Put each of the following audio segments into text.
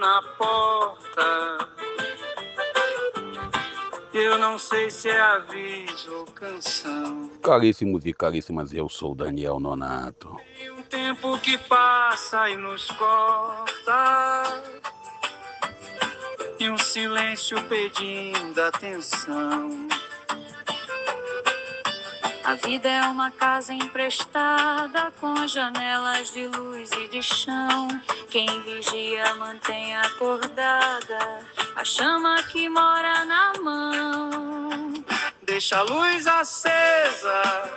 na porta. Eu não sei se é aviso ou canção. Caríssimos e caríssimas, eu sou Daniel Nonato. Tem um tempo que passa e nos corta, e um silêncio pedindo atenção. A vida é uma casa emprestada com janelas de luz e de chão. Quem vigia mantém acordada a chama que mora na mão. Deixa a luz acesa.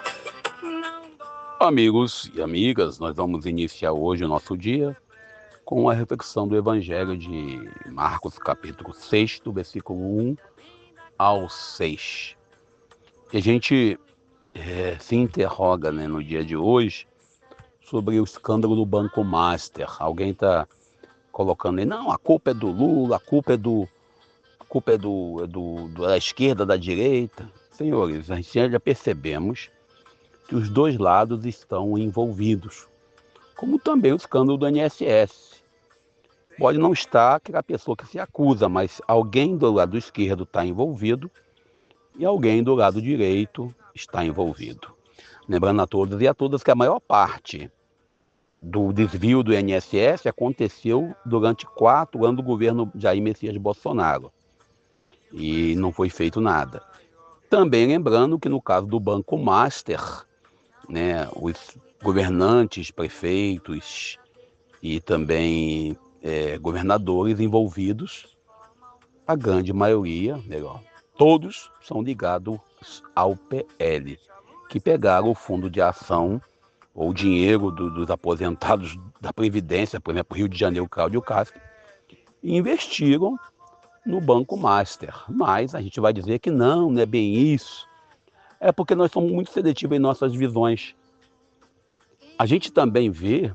Amigos e amigas, nós vamos iniciar hoje o nosso dia com a reflexão do Evangelho de Marcos, capítulo 6, versículo 1 ao 6. E a gente se interroga, no dia de hoje sobre o escândalo do Banco Master. Alguém está colocando aí, não, a culpa é do Lula, a culpa é da esquerda, da direita. Senhores, a gente já percebemos que os dois lados estão envolvidos, como também o escândalo do INSS. Pode não estar aquela pessoa que se acusa, mas alguém do lado esquerdo está envolvido e alguém do lado direito está envolvido. Lembrando a todos e a todas que a maior parte do desvio do INSS aconteceu durante 4 anos do governo Jair Messias Bolsonaro e não foi feito nada. Também lembrando que no caso do Banco Master, os governantes, prefeitos e também governadores envolvidos, a grande maioria, todos são ligados ao PL, que pegaram o fundo de ação ou dinheiro dos aposentados da Previdência, por exemplo, Rio de Janeiro, Cláudio Castro, e investiram no Banco Master. Mas a gente vai dizer que não é bem isso. É porque nós somos muito seletivos em nossas visões. A gente também vê,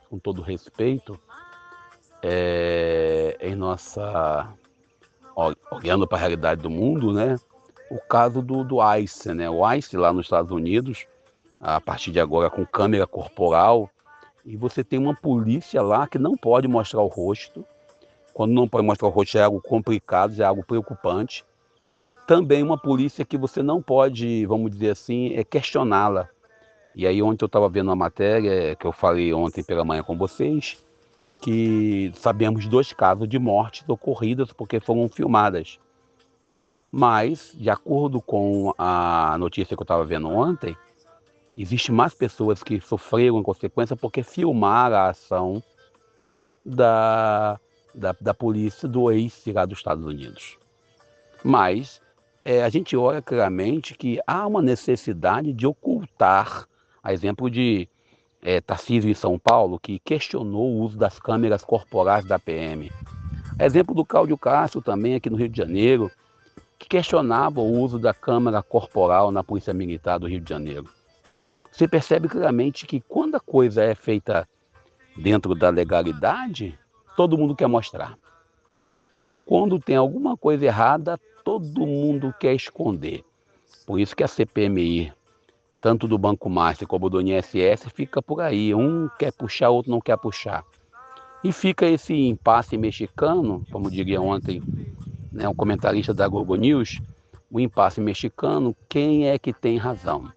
com todo respeito, olhando para a realidade do mundo, o caso do ICE, o ICE lá nos Estados Unidos, a partir de agora com câmera corporal, e você tem uma polícia lá que não pode mostrar o rosto. Quando não pode mostrar o rosto já é algo complicado, já é algo preocupante. Também uma polícia que você não pode, vamos dizer assim, questioná-la. E aí ontem eu estava vendo uma matéria que eu falei ontem pela manhã com vocês, que sabemos 2 casos de mortes ocorridas porque foram filmadas. Mas, de acordo com a notícia que eu estava vendo ontem, existe mais pessoas que sofreram em consequência porque filmaram a ação da polícia do ACE lá dos Estados Unidos. Mas a gente olha claramente que há uma necessidade de ocultar, a exemplo de Tarcísio em São Paulo, que questionou o uso das câmeras corporais da PM. Exemplo do Cláudio Castro também aqui no Rio de Janeiro, que questionava o uso da câmera corporal na Polícia Militar do Rio de Janeiro. Você percebe claramente que quando a coisa é feita dentro da legalidade, todo mundo quer mostrar. Quando tem alguma coisa errada, todo mundo quer esconder. Por isso que a CPMI, tanto do Banco Master como do INSS, fica por aí. Um quer puxar, outro não quer puxar. E fica esse impasse mexicano, como diria ontem um comentarista da Globo News, o impasse mexicano, quem é que tem razão?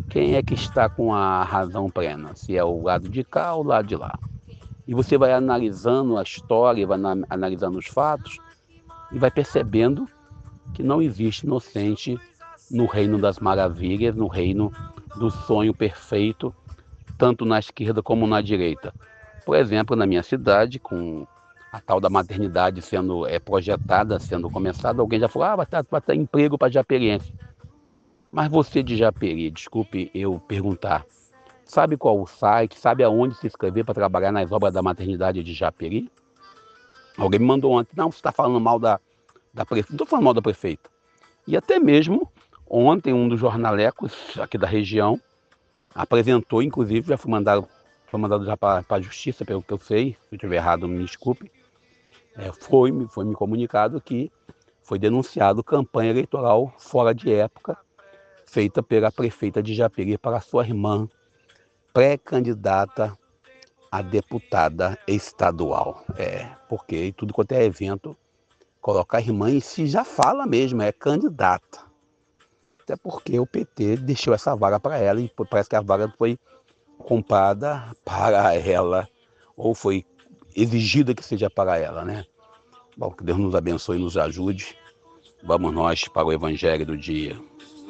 Quem é que está com a razão plena? Se é o lado de cá ou o lado de lá? E você vai analisando a história, vai analisando os fatos e vai percebendo que não existe inocente no reino das maravilhas, no reino do sonho perfeito, tanto na esquerda como na direita. Por exemplo, na minha cidade, com a tal da maternidade sendo projetada, sendo começada, alguém já falou, vai ter emprego para japeriense. Mas você de Japeri, desculpe eu perguntar, sabe qual o site, sabe aonde se inscrever para trabalhar nas obras da maternidade de Japeri? Alguém me mandou ontem, não, você está falando mal da prefeita. Não estou falando mal da prefeita. E até mesmo ontem um dos jornalecos aqui da região apresentou, inclusive já foi mandado já para a justiça, pelo que eu sei, se eu estiver errado me desculpe, foi me comunicado que foi denunciado campanha eleitoral fora de época feita pela prefeita de Japeri para sua irmã, pré-candidata a deputada estadual. Porque tudo quanto é evento, coloca a irmã e se já fala mesmo, é candidata. Até porque o PT deixou essa vaga para ela e parece que a vaga foi comprada para ela, ou foi exigida que seja para ela, né? Bom, que Deus nos abençoe e nos ajude. Vamos nós para o Evangelho do dia.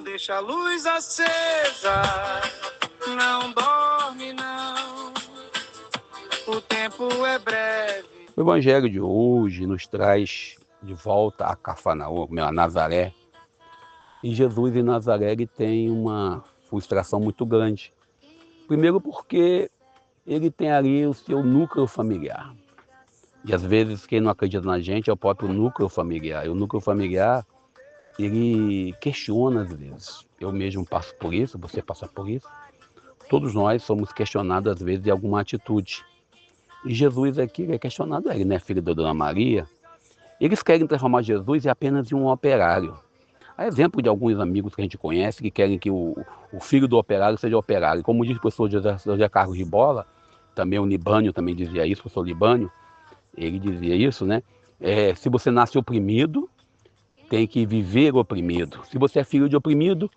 Deixa a luz acesa, não dorme não, o tempo é breve. O Evangelho de hoje nos traz de volta a Cafarnaum, a Nazaré. E Jesus em Nazaré ele tem uma frustração muito grande. Primeiro porque ele tem ali o seu núcleo familiar. E às vezes quem não acredita na gente é o próprio núcleo familiar. E o núcleo familiar, ele questiona às vezes. Eu mesmo passo por isso, você passa por isso. Todos nós somos questionados às vezes de alguma atitude. E Jesus aqui é questionado, ele, né, filho da Dona Maria. Eles querem transformar Jesus em apenas um operário. Há exemplo de alguns amigos que a gente conhece que querem que o filho do operário seja operário. Como diz o professor José Carlos de Bola, também o Libânio também dizia isso, o professor Libânio, ele dizia isso, né? Se você nasce oprimido, tem que viver oprimido. Se você é filho de oprimido,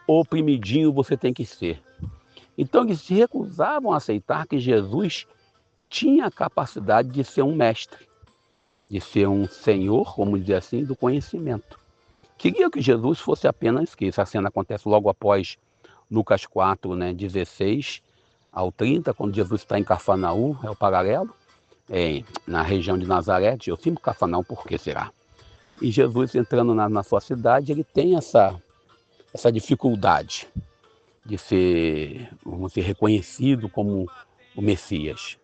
oprimidinho você tem que ser. Então eles se recusavam a aceitar que Jesus tinha a capacidade de ser um mestre, de ser um senhor, vamos dizer assim, do conhecimento. Queria que Jesus fosse apenas, que essa cena acontece logo após Lucas 4, né, 16 ao 30, quando Jesus está em Cafarnaum, é o paralelo, na região de Nazaré, eu sempre Cafarnaum, por que será? E Jesus entrando na sua cidade, ele tem essa dificuldade de ser, vamos dizer, reconhecido como o Messias.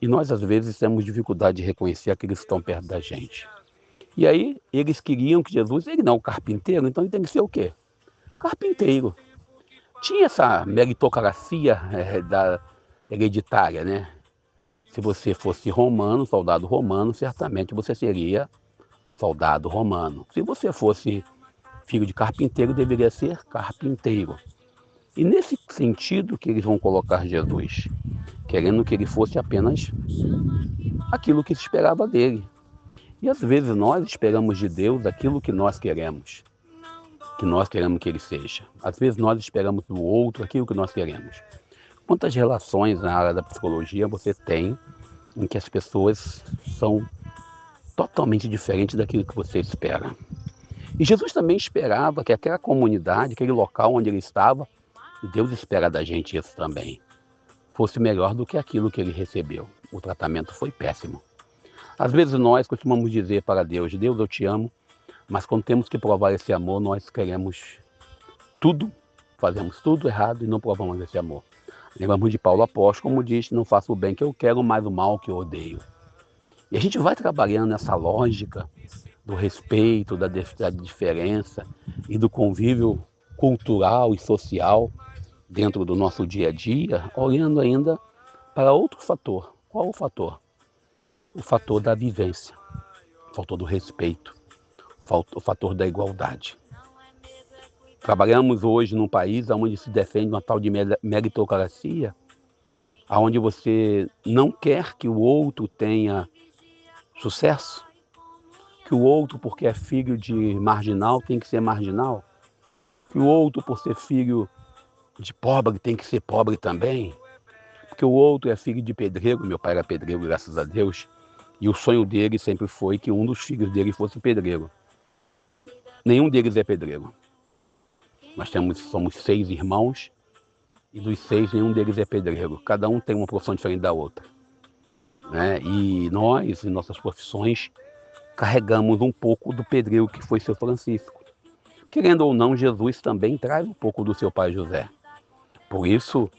E nós, às vezes, temos dificuldade de reconhecer aqueles que estão perto da gente. E aí, eles queriam que Jesus, ele não é o carpinteiro, então ele tem que ser o quê? Carpinteiro. Tinha essa meritocracia hereditária, né? Se você fosse romano, soldado romano, certamente você seria soldado romano. Se você fosse filho de carpinteiro, deveria ser carpinteiro. E nesse sentido que eles vão colocar Jesus, querendo que ele fosse apenas aquilo que se esperava dele. E às vezes nós esperamos de Deus aquilo que nós queremos que ele seja. Às vezes nós esperamos do outro aquilo que nós queremos. Quantas relações na área da psicologia você tem em que as pessoas são totalmente diferentes daquilo que você espera? E Jesus também esperava que aquela comunidade, aquele local onde ele estava, e Deus espera da gente isso também, fosse melhor do que aquilo que ele recebeu. O tratamento foi péssimo. Às vezes nós costumamos dizer para Deus, Deus, eu te amo, mas quando temos que provar esse amor, nós queremos tudo, fazemos tudo errado e não provamos esse amor. Lembramos de Paulo Apóstolo, como diz, não faço o bem que eu quero, mas o mal que eu odeio. E a gente vai trabalhando nessa lógica do respeito, da diferença e do convívio cultural e social dentro do nosso dia a dia, olhando ainda para outro fator. Qual o fator? O fator da vivência, o fator do respeito, o fator da igualdade. Trabalhamos hoje num país onde se defende uma tal de meritocracia, onde você não quer que o outro tenha sucesso, que o outro, porque é filho de marginal, tem que ser marginal, que o outro, por ser filho de pobre, tem que ser pobre também, porque o outro é filho de pedreiro, meu pai era pedreiro, graças a Deus, e o sonho dele sempre foi que um dos filhos dele fosse pedreiro. Nenhum deles é pedreiro. Nós somos 6 irmãos e dos 6 nenhum deles é pedreiro. Cada um tem uma profissão diferente da outra, né? E nós, em nossas profissões, carregamos um pouco do pedreiro que foi seu Francisco. Querendo ou não, Jesus também traz um pouco do seu pai José. Por isso,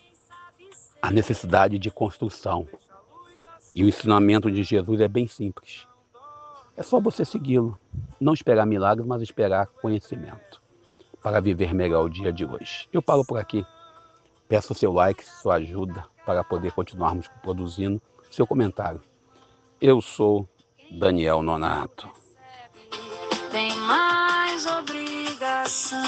a necessidade de construção. E o ensinamento de Jesus é bem simples. É só você segui-lo. Não esperar milagres, mas esperar conhecimento para viver melhor o dia de hoje. Eu paro por aqui. Peço o seu like, sua ajuda para poder continuarmos produzindo seu comentário. Eu sou Daniel Nonato. Tem mais obrigação.